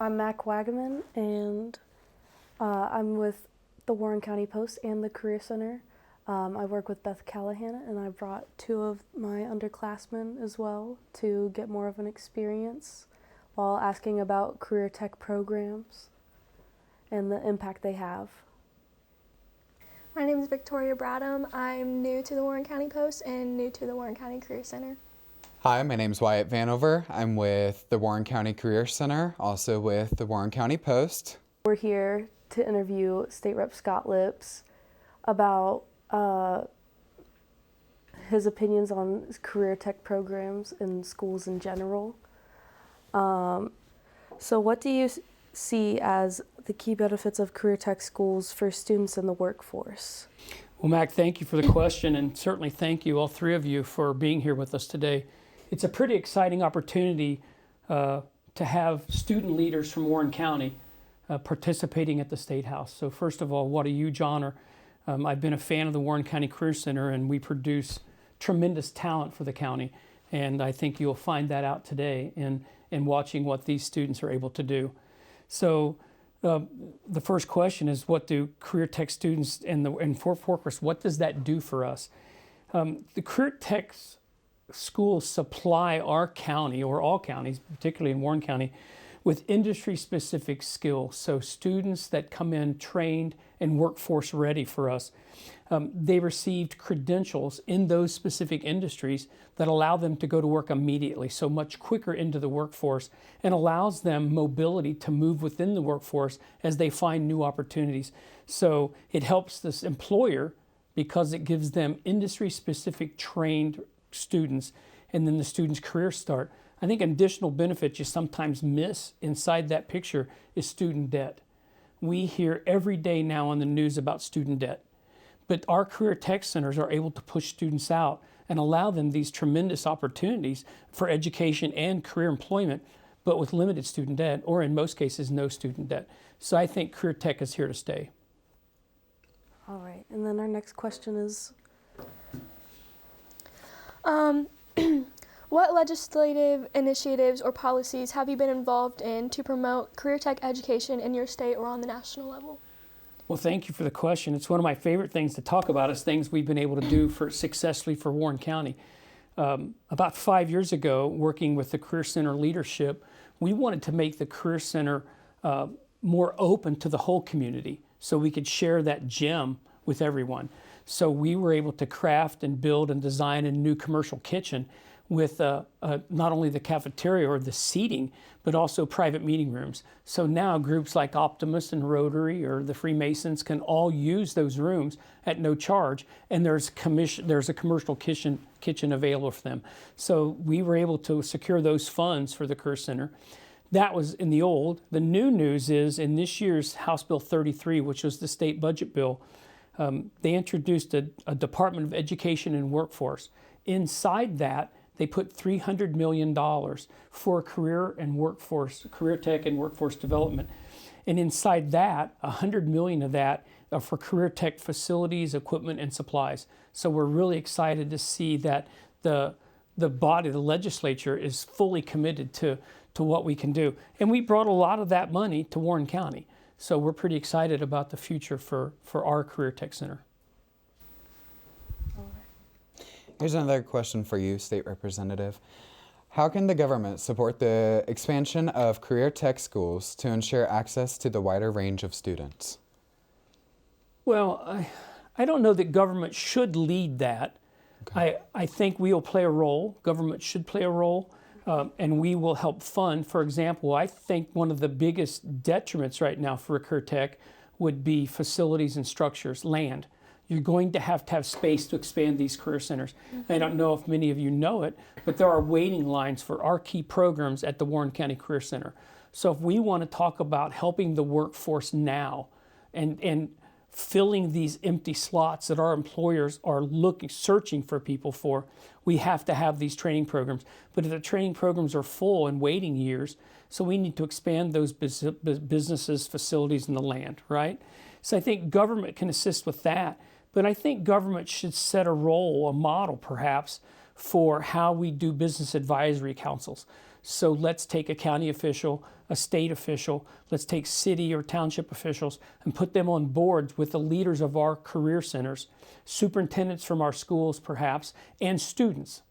I'm Mac Wagaman, and I'm with the Warren County Post and the Career Center. I work with Beth Callahan, and I brought two of my underclassmen as well to get more of an experience while asking about career tech programs and the impact they have. My name is Victoria Bradham. I'm new to the Warren County Post and new to the Warren County Career Center. Hi, my name's Wyatt Vanover. I'm with the Warren County Career Center, also with the Warren County Post. We're here to interview State Rep Scott Lips about his opinions on career tech programs in schools in general. So what do you see as the key benefits of career tech schools for students in the workforce? Well, Mac, thank you for the question, and certainly thank you, all three of you, for being here with us today. It's a pretty exciting opportunity to have student leaders from Warren County participating at the State House. So first of all, what a huge honor. I've been a fan of the Warren County Career Center, and we produce tremendous talent for the county. And I think you'll find that out today in watching what these students are able to do. So the first question is, what do career tech students and for workers, what does that do for us? The career tech schools supply our county, or all counties, particularly in Warren County, with industry-specific skills. So students that come in trained and workforce ready for us, they received credentials in those specific industries that allow them to go to work immediately, so much quicker into the workforce, and allows them mobility to move within the workforce as they find new opportunities. So it helps this employer because it gives them industry-specific trained students, and then the student's career start. I think an additional benefit you sometimes miss inside that picture is student debt. We hear every day now on the news about student debt, but our career tech centers are able to push students out and allow them these tremendous opportunities for education and career employment, but with limited student debt, or in most cases, no student debt. So I think career tech is here to stay. All right, and then our next question is, what legislative initiatives or policies have you been involved in to promote career tech education in your state or on the national level? Well, thank you for the question. It's one of my favorite things to talk about, is things we've been able to do successfully for Warren County. About 5 years ago, working with the Career Center leadership, we wanted to make the Career Center more open to the whole community so we could share that gem with everyone. So we were able to craft and build and design a new commercial kitchen with not only the cafeteria or the seating, but also private meeting rooms. So now groups like Optimus and Rotary or the Freemasons can all use those rooms at no charge, and there's a commercial kitchen available for them. So we were able to secure those funds for the Career Center. That was in the old. The new news is in this year's House Bill 33, which was the state budget bill, they introduced a Department of Education and Workforce. Inside that, they put $300 million for career tech and workforce development. And inside that, $100 million of that are for career tech facilities, equipment, and supplies. So we're really excited to see that the body, the legislature, is fully committed to what we can do. And we brought a lot of that money to Warren County. So we're pretty excited about the future for our Career Tech Center. Here's another question for you, State Representative. How can the government support the expansion of career tech schools to ensure access to the wider range of students? Well, I don't know that government should lead that. Okay. I think we will play a role. Government should play a role, and we will help fund. For example, I think one of the biggest detriments right now for career tech would be facilities and structures, land. You're going to have space to expand these career centers. Mm-hmm. I don't know if many of you know it, but there are waiting lines for our key programs at the Warren County Career Center. So if we want to talk about helping the workforce now and filling these empty slots that our employers are searching for people for, we have to have these training programs. But if the training programs are full and waiting years, so we need to expand those businesses, facilities, and the land, right? So I think government can assist with that. But I think government should set a model perhaps, for how we do business advisory councils. So let's take a county official, a state official, let's take city or township officials and put them on boards with the leaders of our career centers, superintendents from our schools perhaps, and students.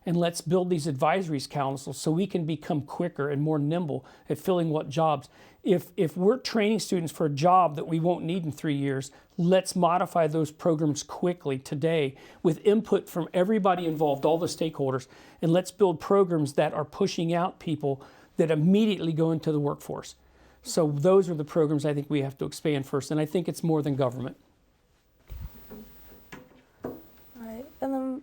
And let's build these advisories councils so we can become quicker and more nimble at filling what jobs. If we're training students for a job that we won't need in 3 years, let's modify those programs quickly today with input from everybody involved, all the stakeholders, and let's build programs that are pushing out people that immediately go into the workforce. So those are the programs I think we have to expand first, and I think it's more than government. Right. And then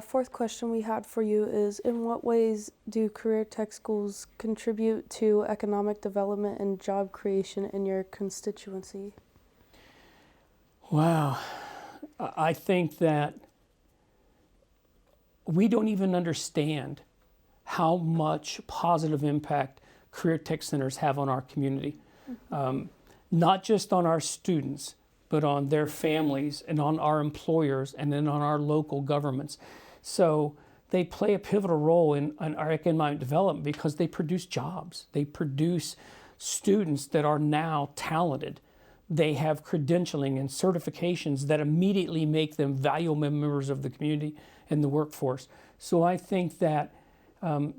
fourth question we had for you is, in what ways do career tech schools contribute to economic development and job creation in your constituency? Wow. I think that we don't even understand how much positive impact career tech centers have on our community. Not just on our students, but on their families and on our employers and then on our local governments. So they play a pivotal role in our economic development because they produce jobs. They produce students that are now talented. They have credentialing and certifications that immediately make them valuable members of the community and the workforce. So I think that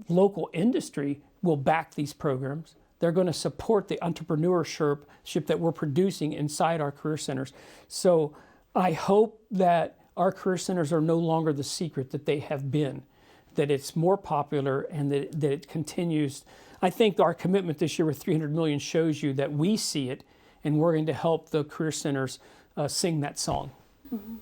local industry will back these programs. They're going to support the entrepreneurship that we're producing inside our career centers. So I hope that our career centers are no longer the secret that they have been, that it's more popular and that it continues. I think our commitment this year with 300 million shows you that we see it, and we're going to help the career centers sing that song. Mm-hmm.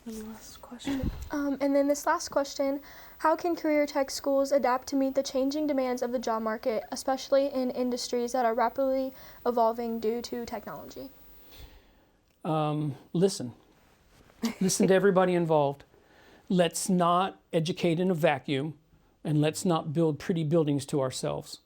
And last question. And then this last question, how can career tech schools adapt to meet the changing demands of the job market, especially in industries that are rapidly evolving due to technology? Listen to everybody involved. Let's not educate in a vacuum, and let's not build pretty buildings to ourselves.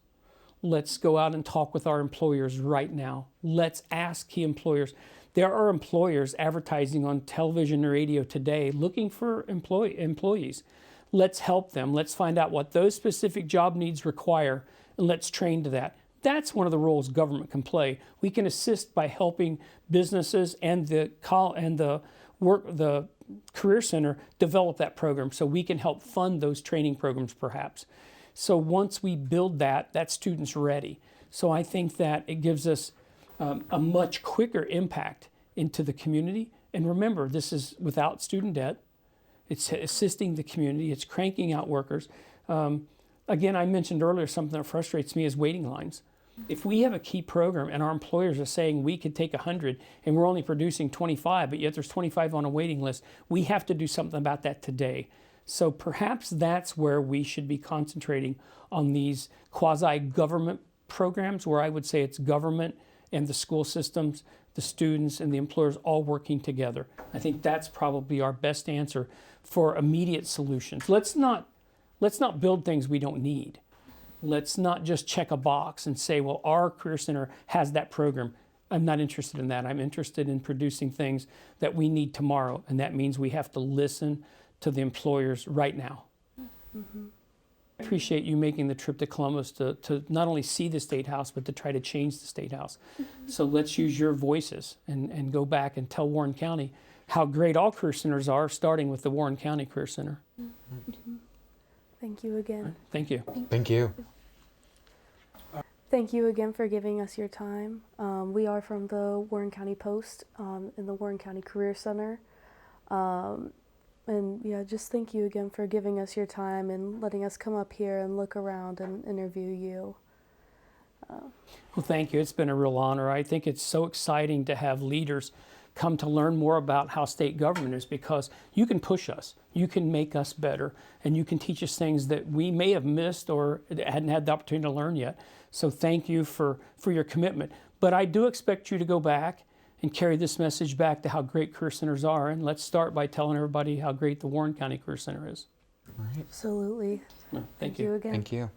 Let's go out and talk with our employers right now. Let's ask key employers. There are employers advertising on television and radio today looking for employees. Let's help them. Let's find out what those specific job needs require, and let's train to that. That's one of the roles government can play. We can assist by helping businesses and the career center develop that program, so we can help fund those training programs perhaps. So once we build that student's ready. So I think that it gives us a much quicker impact into the community. And remember, this is without student debt. It's assisting the community. It's cranking out workers. Again, I mentioned earlier something that frustrates me is waiting lines. If we have a key program and our employers are saying we could take 100 and we're only producing 25, but yet there's 25 on a waiting list, we have to do something about that today. So perhaps that's where we should be concentrating on these quasi-government programs, where I would say it's government and the school systems, the students and the employers all working together. I think that's probably our best answer for immediate solutions. Let's not build things we don't need. Let's not just check a box and say, well, our career center has that program. I'm not interested in that. I'm interested in producing things that we need tomorrow, and that means we have to listen to the employers right now. Mm-hmm. I appreciate you making the trip to Columbus to not only see the State House, but to try to change the State House. Mm-hmm. So let's use your voices and go back and tell Warren County how great all career centers are, starting with the Warren County Career Center. Mm-hmm. Thank you again. Right. Thank you. Thank you. Thank you again for giving us your time. We are from the Warren County Post in the Warren County Career Center. And yeah, just thank you again for giving us your time and letting us come up here and look around and interview you. Well, thank you. It's been a real honor. I think it's so exciting to have leaders come to learn more about how state government is, because you can push us, you can make us better, and you can teach us things that we may have missed or hadn't had the opportunity to learn yet. So thank you for your commitment. But I do expect you to go back and carry this message back to how great career centers are. And let's start by telling everybody how great the Warren County Career Center is. All right. Absolutely. No, thank you you again. Thank you.